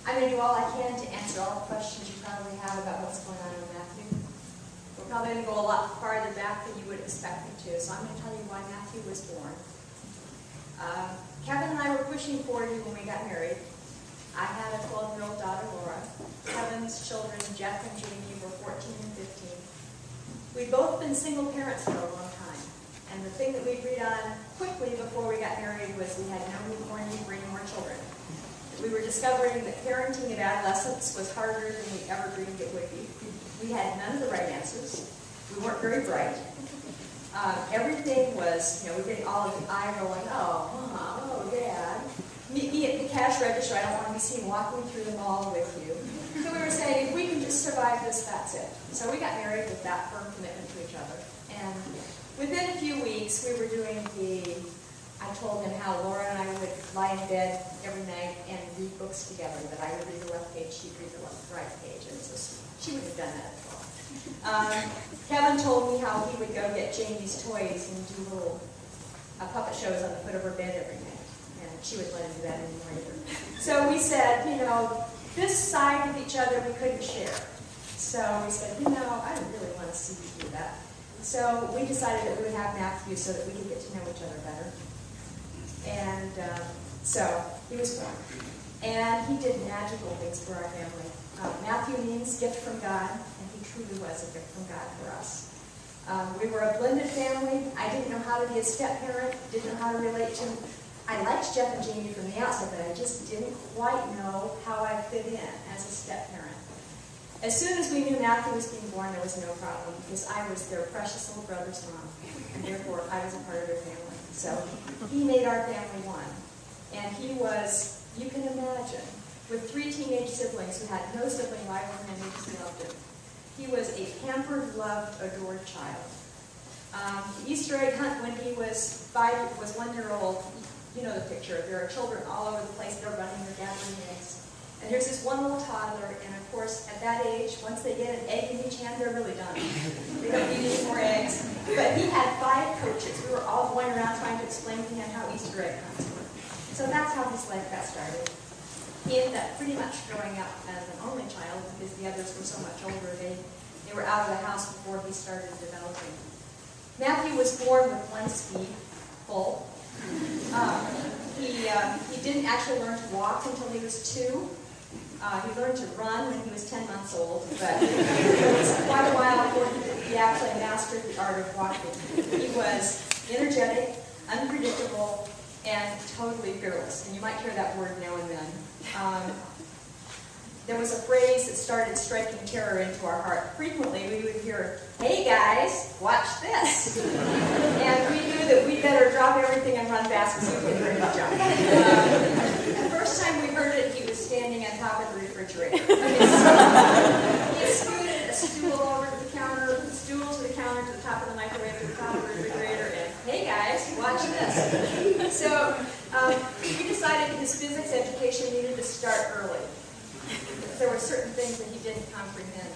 I'm going to do all I can to answer all the questions you probably have about what's going on with Matthew. We're probably going to go a lot farther back than you would expect me to, so I'm going to tell you why Matthew was born. Kevin and I were pushing 40 when we got married. I had a 12-year-old daughter, Laura. Kevin's children, Jeff and Jamie, were 14 and 15. We'd both been single parents for a long time. And the thing that we agreed on quickly before we got married was we had no more need for any more children. We were discovering that parenting at adolescence was harder than we ever dreamed it would be. We had none of the right answers. We weren't very bright. Everything was, we're getting all of the eye rolling, oh, Mom, oh, Dad. Meet me at the cash register. I don't want to be seen walking through the mall with you. So we were saying, if we can just survive this, that's it. So we got married with that firm commitment to each other. And within a few weeks, we were doing I told him how Laura and I would lie in bed every night and read books together, that I would read the left page, she'd read the right page, and so she would have done that as well. Kevin told me how he would go get Jamie's toys and do little puppet shows on the foot of her bed every night, and she wouldn't let him do that anymore either. So we said, this side of each other we couldn't share. So we said, I don't really want to see you do that. So we decided that we would have Matthew so that we could get to know each other better. And so he was born. And he did magical things for our family. Matthew means gift from God, and he truly was a gift from God for us. We were a blended family. I didn't know how to be a step-parent, didn't know how to relate to him. I liked Jeff and Jamie from the outset, but I just didn't quite know how I fit in as a step-parent. As soon as we knew Matthew was being born, there was no problem, because I was their precious little brother's mom, and therefore I was a part of their family. So he made our family one. And he was, you can imagine, with 3 teenage siblings who had no sibling rivalry and we just loved him. He was a pampered, loved, adored child. The Easter egg hunt when he was 1 year old, you know the picture. There are children all over the place, they're running, they're gathering eggs. And there's this one little toddler, and of course, at that age, once they get an egg in each hand, they're really done. They don't need any more eggs. But he had 5 coaches. We were all going around trying to explain to him how Easter egg hunts work. So that's how his life got started. He ended up pretty much growing up as an only child because the others were so much older. They were out of the house before he started developing. Matthew was born with 1 speed, full. He didn't actually learn to walk until he was 2. He learned to run when he was 10 months old, but it was quite a while before he actually mastered the art of walking. He was energetic, unpredictable, and totally fearless. And you might hear that word now and then. There was a phrase that started striking terror into our heart. Frequently, we would hear, "Hey guys, watch this." And we knew that we'd better drop everything and run fast because we were ready to jump. The first time we heard it, he was standing on top of the refrigerator. He scooted a stool over to the counter, the stool to the counter, to the top of the microwave, to the top of the refrigerator, and, "Hey guys, watch this." So we decided his physics education needed to start early. There were certain things that he didn't comprehend.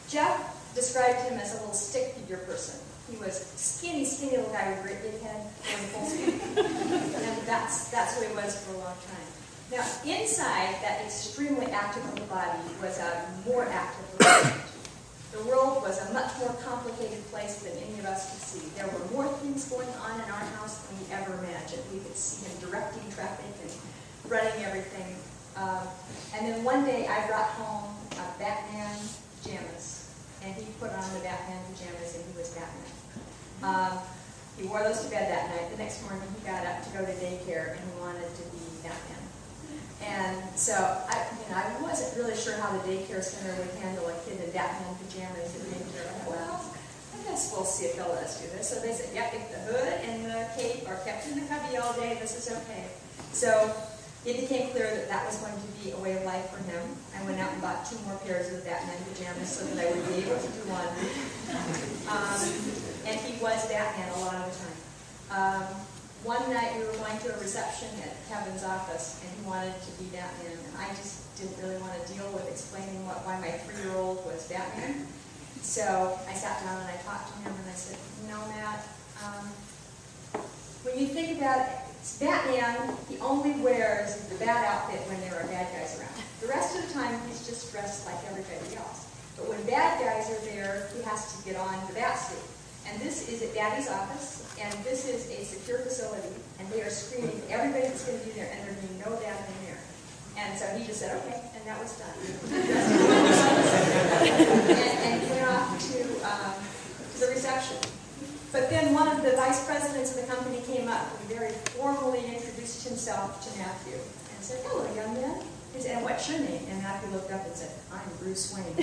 Jeff described him as a little stick figure person. He was skinny little guy with a great big head and full speed. And that's who he was for a long time. Now, inside that extremely active little body was a more active mind. The world was a much more complicated place than any of us could see. There were more things going on in our house than we ever imagined. We could see him directing traffic and running everything. And then one day I brought home Batman pajamas, and he put on the Batman pajamas and he was Batman. He wore those to bed that night. The next morning he got up to go to daycare and he wanted to be Batman. And so I wasn't really sure how the daycare center would handle a kid in Batman pajamas at daycare. I thought, well, I guess we'll see if they'll let us do this. So they said, yep, if the hood and the cape are kept in the cubby all day, this is okay. So it became clear that that was going to be a way of life for him. I went out and bought 2 more pairs of Batman pajamas so that I would be able to do laundry. And he was Batman a lot of the time. One night we were going to a reception at Kevin's office, and he wanted to be Batman, and I just didn't really want to deal with explaining why my 3-year-old was Batman. So I sat down and I talked to him, and I said, "No, Matt, when you think about Batman, he only wears the bad outfit when there are bad guys around. The rest of the time, he's just dressed like everybody else. But when bad guys are there, he has to get on the bat suit. And this is at Daddy's office, and this is a secure facility, and they are screening everybody that's going to be there, and there'll be no bad men there. And so he just said, okay, and that was done. and he went off to the reception. But then one of the vice presidents of the company came up and very formally introduced himself to Matthew and said, hello, young man. He said, and what's your name? And Matthew looked up and said, I'm Bruce Wayne.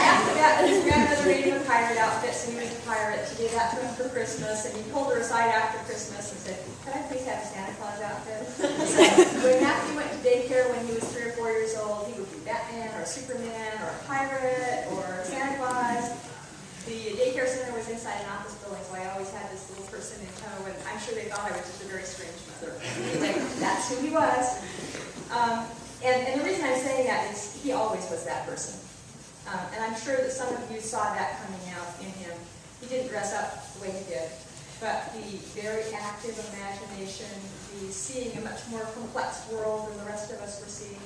After that, his grandmother made him a pirate outfit, so he was a pirate. She gave that to him for Christmas, and he pulled her aside after Christmas and said, could I please have a Santa Claus outfit? So when Matthew went to daycare when he was 3 or 4 years old, he would be Batman or Superman or a pirate or Santa Claus. The daycare center was inside an office building, so I always had this little person in tow, and I'm sure they thought I was just a very strange mother. Anyway, that's who he was. And the reason I'm saying that is he always was that person. And I'm sure that some of you saw that coming out in him. He didn't dress up the way he did, but the very active imagination, the seeing a much more complex world than the rest of us were seeing.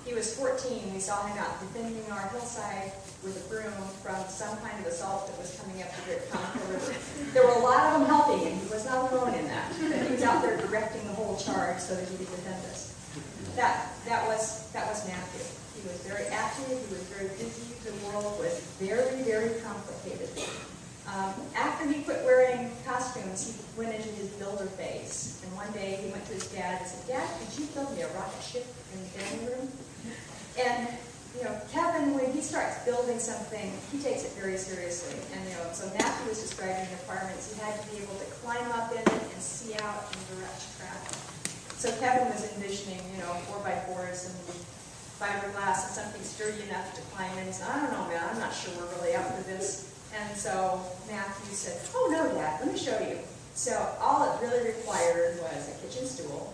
He was 14. We saw him out defending our hillside with a broom from some kind of assault that was coming up the Great Comico River. There were a lot of them helping him. He was not alone in that. He was out there directing the whole charge so that he could defend us. That was Matthew. He was very active. He was very busy. The world was very, very complicated. After he quit wearing costumes, he went into his builder phase. And one day he went to his dad and said, Dad, could you build me a rocket ship in the family room? And Kevin, when he starts building something, he takes it very seriously. And so Matthew was describing the requirements. He had to be able to climb up in it and see out and direct traffic. So Kevin was envisioning, 4x4s and fiberglass and something sturdy enough to climb in. He said, I don't know, man, I'm not sure we're really up for this. And so Matthew said, oh no, Dad, let me show you. So all it really required was a kitchen stool,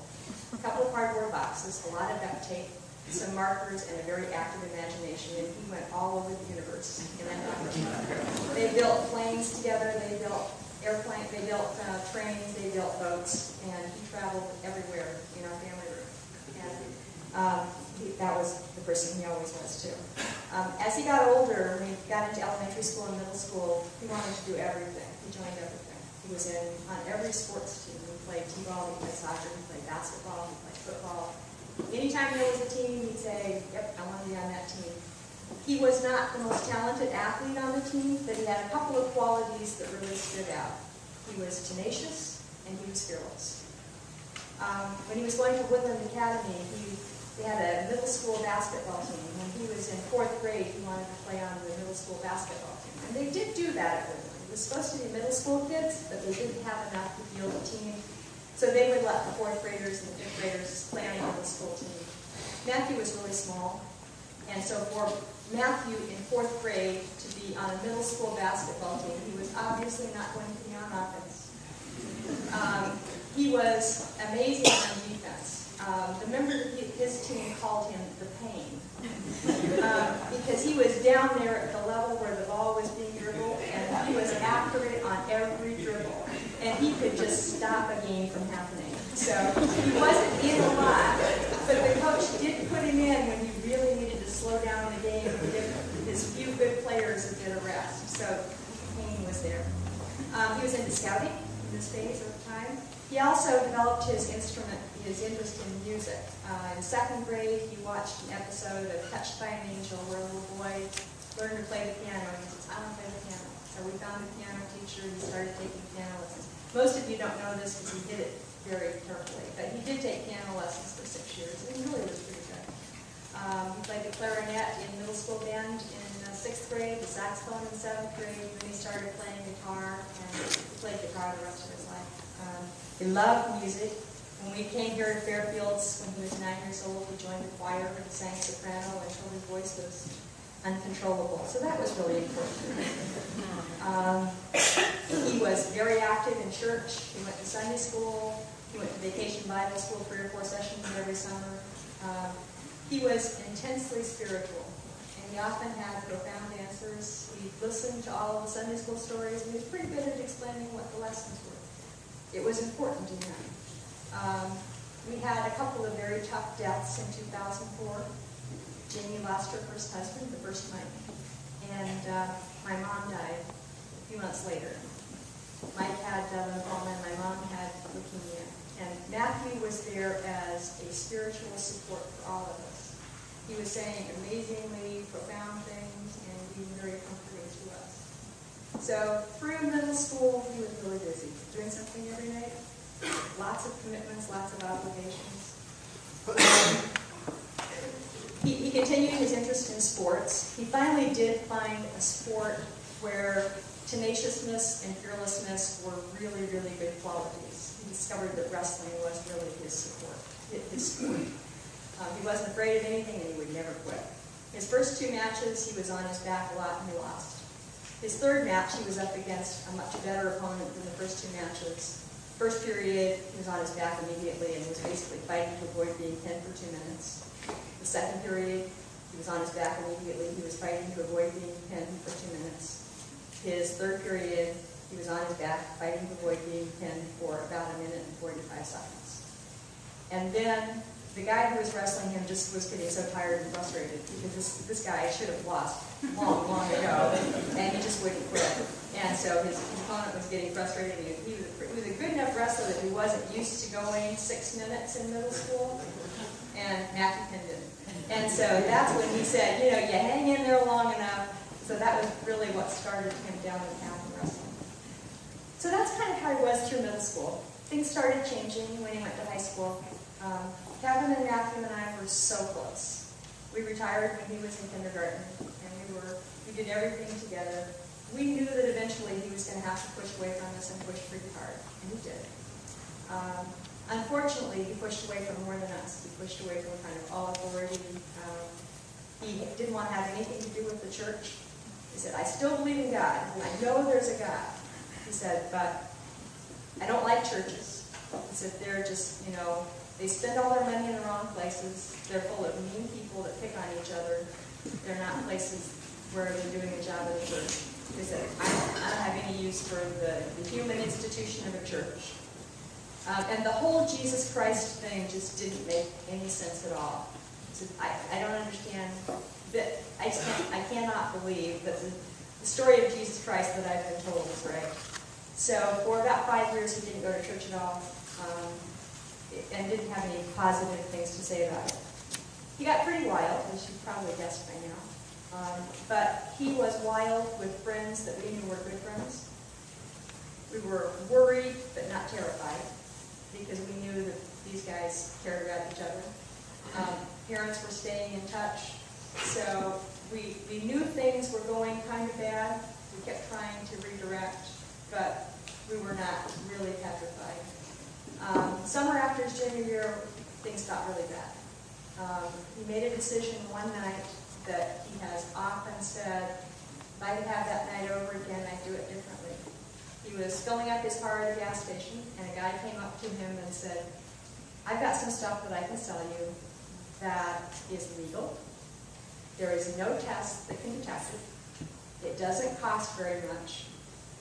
a couple of cardboard boxes, a lot of duct tape, some markers, and a very active imagination, and he went all over the universe in that number. They built planes together, they built airplanes, they built trains, they built boats, and he traveled everywhere in our family room. And that was the person he always was, too. As he got older, when he got into elementary school and middle school, he wanted to do everything. He joined everything. He was on every sports team. He played t-ball, he played soccer, he played basketball, he played football. Anytime there was a team, he'd say, yep, I want to be on that team. He was not the most talented athlete on the team, but he had a couple of qualities that really stood out. He was tenacious, and he was fearless. When he was going to Woodland Academy, they had a middle school basketball team. When he was in 4th grade, he wanted to play on the middle school basketball team. And they did do that at Woodland. It was supposed to be middle school kids, but they didn't have enough to field a team. So they would let the 4th graders and the 5th graders play on the middle school team. Matthew was really small, and so for Matthew in 4th grade to be on a middle school basketball team, he was obviously not going to be on offense. He was amazing on defense. The member of his team called him the Pain, because he was down there at the level where the ball was being dribbled, and he was after it on every dribble. And he could just stop a game from happening. So he wasn't in a lot, but the coach did put him in when he really needed to slow down the game and give his few good players a bit of rest. So Kane was there. He was into scouting in this phase at the time. He also developed his interest in music. In 2nd grade, he watched an episode of Touched by an Angel where a little boy learned to play the piano. And he says, I want to play the piano. So we found a piano teacher and he started taking piano lessons. Most of you don't know this because he did it very carefully, but he did take piano lessons for 6 years, and he really was pretty good. He played the clarinet in middle school band in 6th grade, the saxophone in 7th grade, then he started playing guitar, and he played guitar the rest of his life. He loved music. When we came here to Fairfields, when he was 9 years old, he joined the choir and sang soprano until his voice was uncontrollable. So that was really important. He was very active in church. He went to Sunday school. He went to vacation Bible school 3 or 4 sessions every summer. He was intensely spiritual, and he often had profound answers. He listened to all of the Sunday school stories, and he was pretty good at explaining what the lessons were. It was important to him. We had a couple of very tough deaths in 2004. Jamie lost her first husband the first night, and my mom died a few months later. Mike had lymphoma, and my mom had leukemia. And Matthew was there as a spiritual support for all of us. He was saying amazingly profound things and being very comforting to us. So through middle school, he was really busy, doing something every night. Lots of commitments, lots of obligations. He continued his interest in sports. He finally did find a sport where tenaciousness and fearlessness were really, really good qualities. He discovered that wrestling was really his sport. He wasn't afraid of anything, and he would never quit. His first 2 matches, he was on his back a lot, and he lost. His third match, he was up against a much better opponent than the first 2 matches. First period, he was on his back immediately and was basically fighting to avoid being pinned for 2 minutes. The second period, he was on his back immediately. He was fighting to avoid being pinned for 2 minutes. His third period, he was on his back, fighting to avoid being pinned for about 1 minute and 45 seconds. And then the guy who was wrestling him just was getting so tired and frustrated because this guy should have lost long, long ago, and he just wouldn't quit. And so his opponent was getting frustrated. He was a good enough wrestler that he wasn't used to going 6 minutes in middle school, and Matthew pinned him. And so that's when he said, you hang in there long enough. So that was really what started him down the path of wrestling. So that's kind of how he was through middle school. Things started changing when he went to high school. Kevin and Matthew and I were so close. We retired when he was in kindergarten, and we did everything together. We knew that eventually he was going to have to push away from us and push pretty hard, and he did. Unfortunately, he pushed away from more than us. He pushed away from kind of all authority. He didn't want to have anything to do with the church. He said, I still believe in God, and I know there's a God. He said, but I don't like churches. He said, they're just, they spend all their money in the wrong places. They're full of mean people that pick on each other. They're not places where they're doing a job in the church. He said, I don't have any use for the human institution of a church. And the whole Jesus Christ thing just didn't make any sense at all. He said, I don't understand. That I cannot believe that the story of Jesus Christ that I've been told is right. So for about 5 years, he didn't go to church at all, and didn't have any positive things to say about it. He got pretty wild, as you probably guessed by now. But he was wild with friends that we knew were good friends. We were worried, but not terrified, because we knew that these guys cared about each other. Parents were staying in touch. So we knew things were going kind of bad. We kept trying to redirect, but we were not really petrified. Summer after his junior year, things got really bad. He made a decision one night that he has often said, if I could have that night over again, I'd do it differently. He was filling up his car at a gas station, and a guy came up to him and said, I've got some stuff that I can sell you that is legal. There is no test that can detect it. It doesn't cost very much,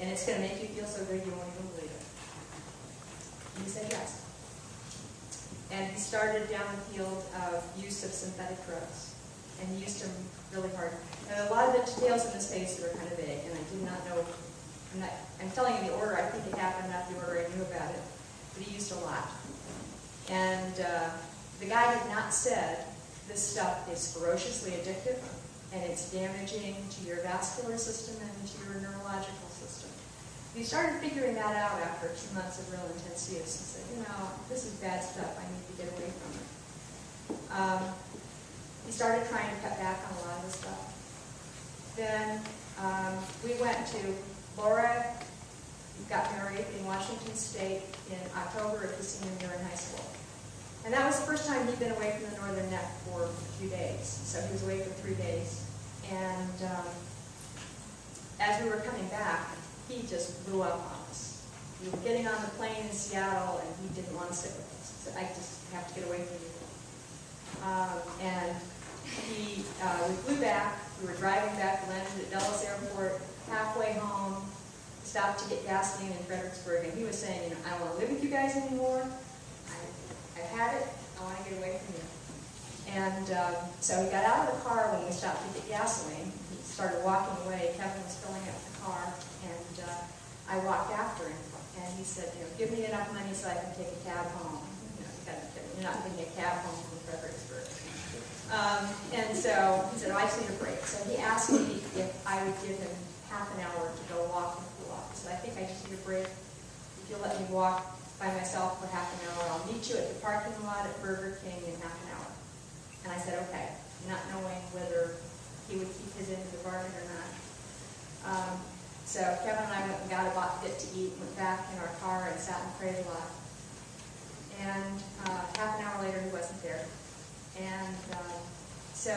and it's going to make you feel so good you won't even believe it. And he said yes. And he started down the field of use of synthetic drugs, and he used them really hard. And a lot of the details in this case were kind of vague, and I did not know. I'm telling you the order. I think it happened, not the order I knew about it. But he used a lot. And the guy had not said, this stuff is ferociously addictive, and it's damaging to your vascular system and to your neurological system. He started figuring that out after 2 months of real intense use. He said, this is bad stuff. I need to get away from it. He started trying to cut back on a lot of this stuff. Then we went to Laura, got married in Washington State in October of his senior year in high school. And that was the first time he'd been away from the Northern Neck for a few days. So he was away for 3 days. And as we were coming back, he just blew up on us. We were getting on the plane in Seattle, and he didn't want to sit with us. He said, I just have to get away from you. And we flew back. We were driving back, landed at Dulles Airport, halfway home, stopped to get gasoline in Fredericksburg, and he was saying, I don't want to live with you guys anymore. I've had it. I want to get away from you. And so he got out of the car when we stopped to get gasoline. He started walking away. Kevin was filling up the car, and I walked after him. And he said, give me enough money so I can take a cab home. You're not getting a cab home from Fredericksburg. And so he said, I just need a break. So he asked me if I would give him half an hour to go walk and cool off. So I think I just need a break. If you'll let me walk by myself for half an hour, I'll meet you at the parking lot at Burger King in half an hour. And I said, okay, not knowing whether he would keep his end of the bargain or not. So Kevin and I went and got a bit to eat, went back in our car and sat and prayed a lot. And half an hour later, he wasn't there. And so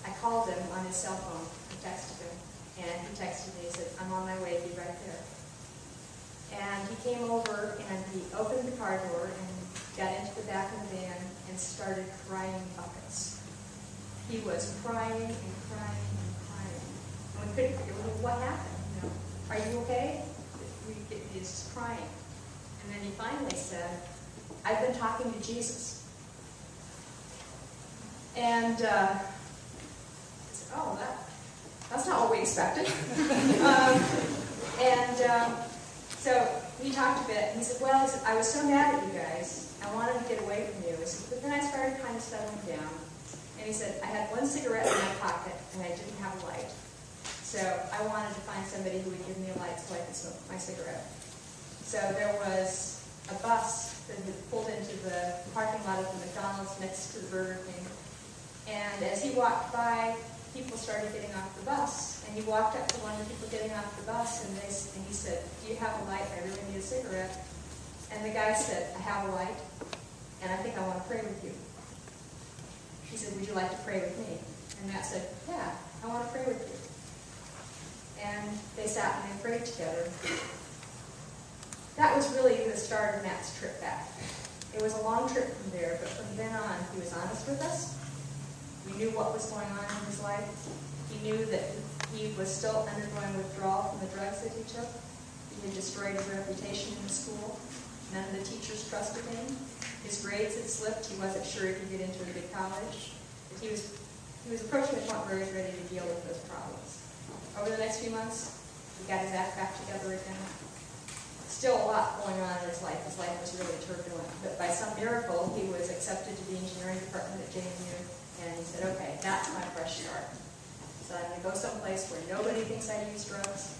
I called him on his cell phone. I texted him. And he texted me, he said, I'm on my way, be right there. And he came over and he opened the car door and got into the back of the van and started crying buckets. He was crying and crying and crying. And we couldn't figure out what happened. Are you okay? He was just crying. And then he finally said, I've been talking to Jesus. And I said, oh, that's not what we expected. So we talked a bit, and he said, well, I was so mad at you guys, I wanted to get away from you. He said, but then I started kind of settling down. And he said, I had one cigarette in my pocket, and I didn't have a light. So I wanted to find somebody who would give me a light so I could smoke my cigarette. So there was a bus that had pulled into the parking lot of the McDonald's next to the Burger King. And as he walked by, people started getting off the bus. And he walked up to one of the people getting off the bus, and he said, do you have a light? I really need a cigarette. And the guy said, I have a light, and I think I want to pray with you. He said, would you like to pray with me? And Matt said, yeah, I want to pray with you. And they sat and they prayed together. That was really the start of Matt's trip back. It was a long trip from there, but from then on, he was honest with us. We knew what was going on in his life. He knew that he was still undergoing withdrawal from the drugs that he took. He had destroyed his reputation in the school. None of the teachers trusted him. His grades had slipped. He wasn't sure he could get into a good college. But he was approaching the point where he was ready to deal with those problems. Over the next few months, he got his act back together again. Still a lot going on in his life. His life was really turbulent. But by some miracle, he was accepted to the engineering department at JMU. And he said, okay, that's my fresh start. So I'm going to go someplace where nobody thinks I use drugs,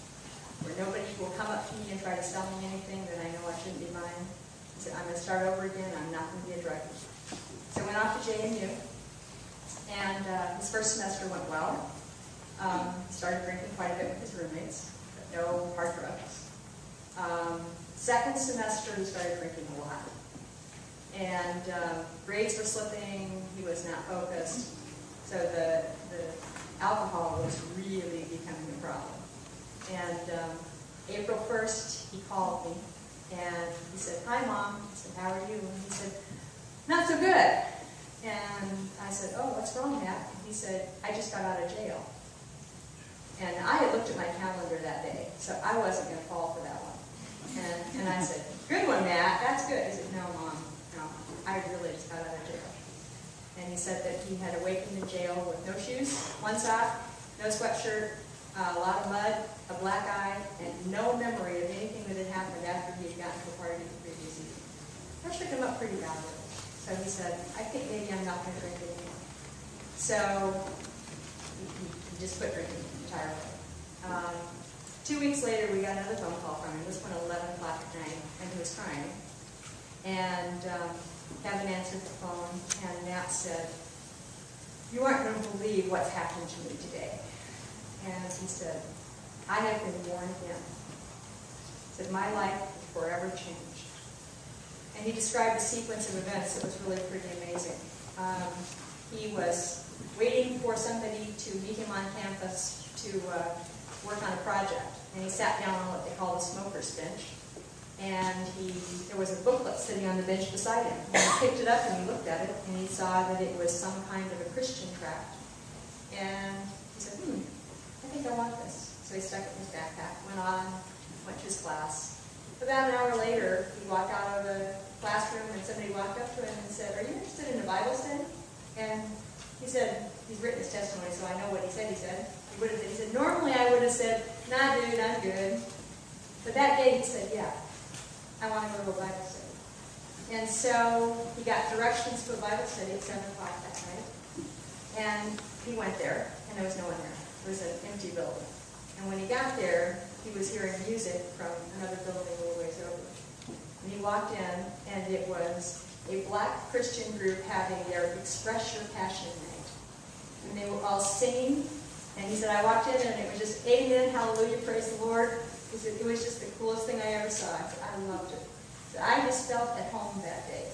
where nobody will come up to me and try to sell me anything that I know I shouldn't be buying. He said, I'm going to start over again. I'm not going to be a druggie. So I went off to JMU. And his first semester went well. Started drinking quite a bit with his roommates, but no hard drugs. Second semester, he started drinking a lot. And grades were slipping, he was not focused. So the alcohol was really becoming a problem. And April 1st, he called me, and he said, hi, Mom. I said, how are you? And he said, not so good. And I said, oh, what's wrong, Matt? And he said, I just got out of jail. And I had looked at my calendar that day, so I wasn't going to fall for that one. And I said, good one, Matt, that's good. He said, no, Mom, no, I really just got out of jail. And he said that he had awakened in jail with no shoes, one sock, no sweatshirt, a lot of mud, a black eye, and no memory of anything that had happened after he had gotten to a party the previous evening. That shook him up pretty badly. So he said, I think maybe I'm not going to drink anymore. So he just quit drinking entirely. 2 weeks later, we got another phone call from him. This one at 11 o'clock at night, and he was crying. And Kevin answered the phone, and Matt said, you aren't going to believe what's happened to me today. And he said, I have been born again. He said, my life is forever changed. And he described a sequence of events that was really pretty amazing. He was waiting for somebody to meet him on campus to work on a project. And he sat down on what they call the smoker's bench. And there was a booklet sitting on the bench beside him. And he picked it up and he looked at it, and he saw that it was some kind of a Christian tract. And He said, I think I want this. So he stuck it in his backpack, went to his class. About an hour later, he walked out of the classroom and somebody walked up to him and said, are you interested in a Bible study? And he said, he's written his testimony, so I know what he said. He said, normally I would have said, nah, dude, I'm good. But that day he said, yeah, I want to go to a Bible study. And so he got directions to a Bible study at 7 o'clock that night. And he went there, and there was no one there. It was an empty building. And when he got there, he was hearing music from another building a little ways over. And he walked in, and it was a black Christian group having their Express Your Passion night. And they were all singing. And he said, I walked in, and it was just amen, hallelujah, praise the Lord. He said, it was just the coolest thing I ever saw. I said, I loved it. So I just felt at home that day.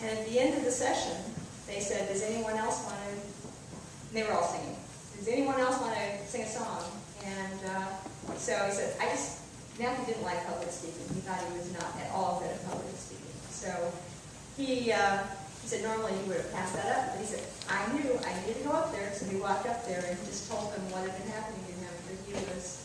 And at the end of the session, they said, does anyone else want to, and they were all singing, does anyone else want to sing a song? And so he said, Matthew didn't like public speaking. He thought he was not at all good at public speaking. So he said normally he would have passed that up, but he said, I knew I needed to go up there, so he walked up there and he just told them what had been happening to him, that he was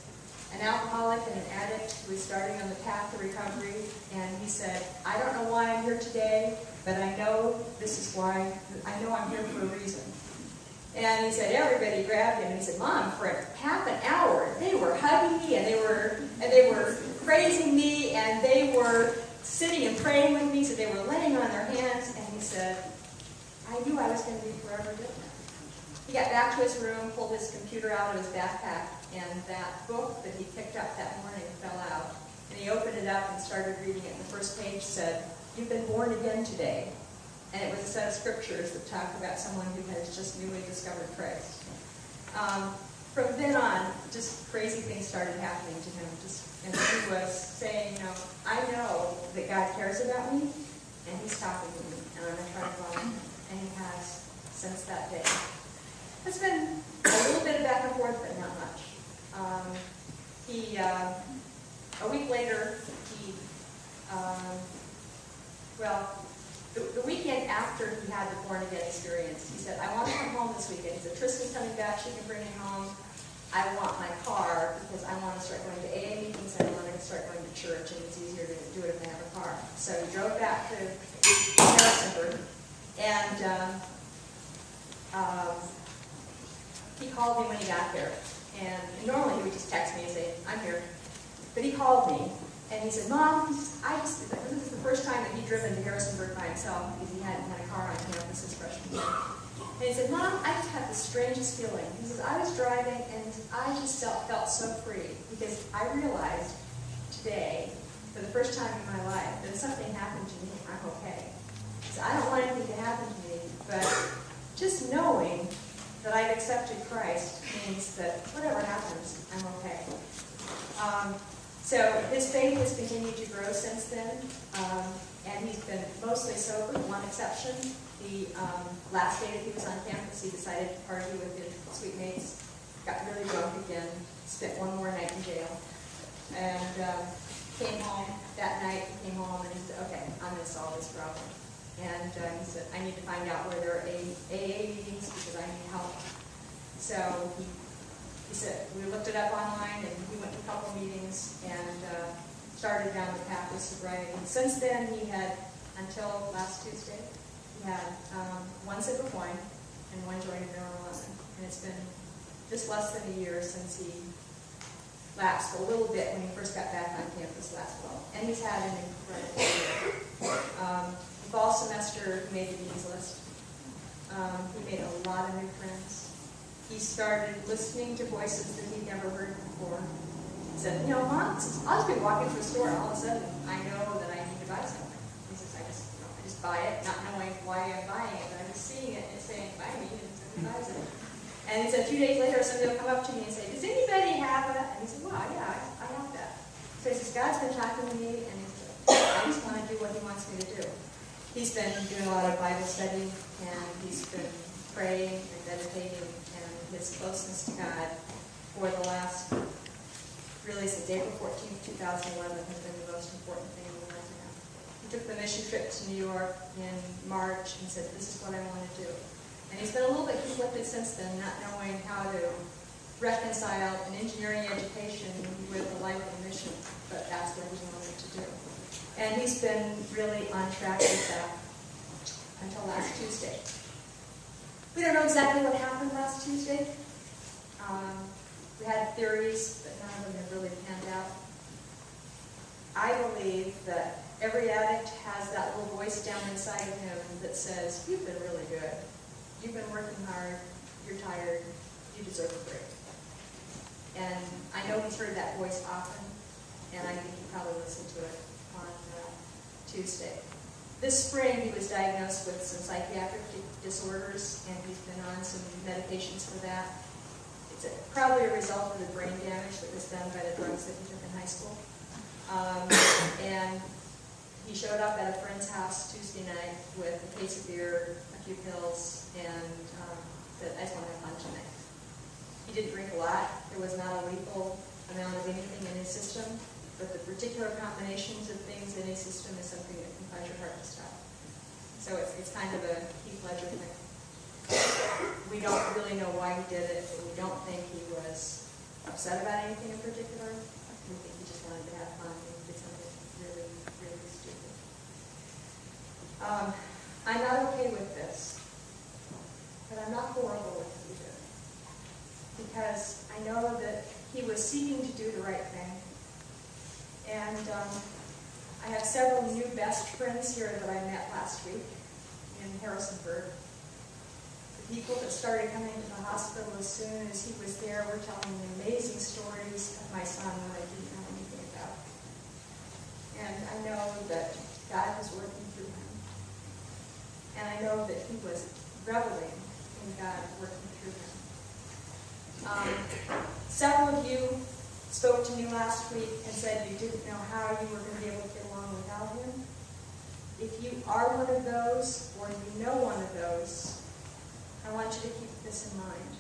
an alcoholic and an addict who was starting on the path to recovery, and he said, I don't know why I'm here today, but I know this is why, I know I'm here for a reason. And he said, everybody grabbed him, and he said, Mom, for half an hour, they were hugging me, and they were praising me, and they were sitting and praying with me, so they were laying on their hands, and he said, I knew I was going to be forever different. He got back to his room, pulled his computer out of his backpack, and that book that he picked up that morning fell out. And he opened it up and started reading it, and the first page said, you've been born again today. And it was a set of scriptures that talked about someone who has just newly discovered Christ. From then on, just crazy things started happening to him. And he was saying, I know that God cares about me, and he's talking to me, and I'm going to try to follow him. And he has since that day. It's been a little bit of back and forth, but not much. A week later, the weekend after he had the born-again experience, he said, I want to come home this weekend. He said, Tristan's coming back, she can bring me home. I want my car because I want to start going to AA meetings and I want to start going to church, and it's easier to do it if I have a car. So he drove back to Harrisonburg, and he called me when he got there. And normally he would just text me and say, I'm here. But he called me, and he said, Mom, this is the first time that he'd driven to Harrisonburg by himself because he hadn't had a car on campus his freshman year. And he said, Mom, I just had the strangest feeling. He says, I was driving, and I just felt so free because I realized today, for the first time in my life, that if something happened to me, I'm okay. He said, I don't want anything to happen to me, but just knowing that I've accepted Christ means that whatever happens, I'm okay. So his faith has continued to grow since then, and he's been mostly sober, with one exception. The last day that he was on campus, he decided to party with his sweet mates, got really drunk again, spent one more night in jail, and came home that night. He came home and he said, okay, I'm going to solve this problem. And he said, I need to find out where there are AA meetings because I need help. So he said, we looked it up online, and he went to a couple meetings and started down the path of sobriety. And since then, he had, until last Tuesday, he had one sip of wine and one joint of marijuana. And it's been just less than a year since he lapsed a little bit when he first got back on campus last fall. And he's had an incredible year. Fall semester, he made the dean's list. He made a lot of new friends. He started listening to voices that he'd never heard before. He said, Mom, I'll just be walking through a store, and all of a sudden, I know that I need to buy something. He says, I just buy it, not knowing why I'm buying it, but I'm just seeing it and saying, buy me, and he buys it. And he said, 2 days later, somebody will come up to me and say, does anybody have that? And he said, well, yeah, I have that. So he says, God's been talking to me, and he said, I just want to do what he wants me to do. He's been doing a lot of Bible study, and he's been praying and meditating, and his closeness to God for the last, really since April 14th, 2011, has been the most important thing in the life now. He took the mission trip to New York in March and said, this is what I want to do. And he's been a little bit conflicted since then, not knowing how to reconcile an engineering education with a life and mission, but that's what he wanted to do. And he's been really on track with that until last Tuesday. We don't know exactly what happened last Tuesday. We had theories, but none of them have really panned out. I believe that every addict has that little voice down inside of him that says, you've been really good. You've been working hard. You're tired. You deserve a break. And I know he's heard that voice often, and I think he probably listened to it on Tuesday. This spring, he was diagnosed with some psychiatric disorders, and he's been on some medications for that. It's probably a result of the brain damage that was done by the drugs that he took in high school. And he showed up at a friend's house Tuesday night with a case of beer, a few pills, and said, I just want to have fun tonight. He didn't drink a lot. There was not a lethal amount of anything in his system, but the particular combinations of things in his system is something that can cause your heart to stop. So it's kind of a Heath Ledger thing. We don't really know why he did it, but we don't think he was upset about anything in particular. We think he just wanted to have fun and did something really, really stupid. I'm not okay with this, but I'm not horrible with it either. Because I know that he was seeking to do the right thing. And I have several new best friends here that I met last week in Harrisonburg. The people that started coming to the hospital as soon as he was there were telling me amazing stories of my son that I didn't know anything about. And I know that God was working through him. And I know that he was reveling in God working through him. Several of you spoke to me last week and said you didn't know how you were going to be able to get along without him. If you are one of those, or you know one of those, I want you to keep this in mind.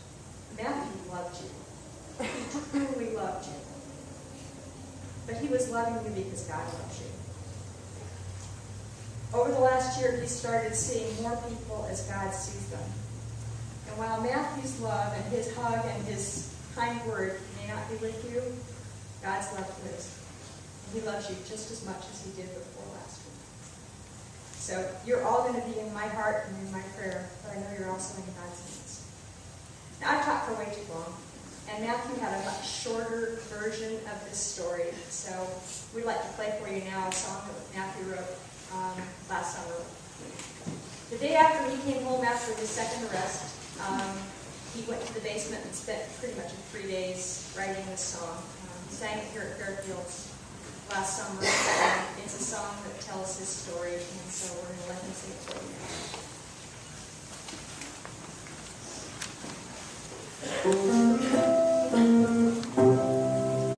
Matthew loved you. He truly loved you. But he was loving you because God loves you. Over the last year, he started seeing more people as God sees them. And while Matthew's love and his hug and his kind word may not be with you, God's love is. And he loves you just as much as he did before last week. So you're all going to be in my heart and in my prayer, but I know you're also in God's hands. Now, I've talked for way too long, and Matthew had a much shorter version of this story, so we'd like to play for you now a song that Matthew wrote last summer. The day after he came home after his second arrest, he went to the basement and spent pretty much 3 days writing this song. He sang it here at Fairfields last summer. It's a song that tells his story, and so we're going to let him sing it for you now.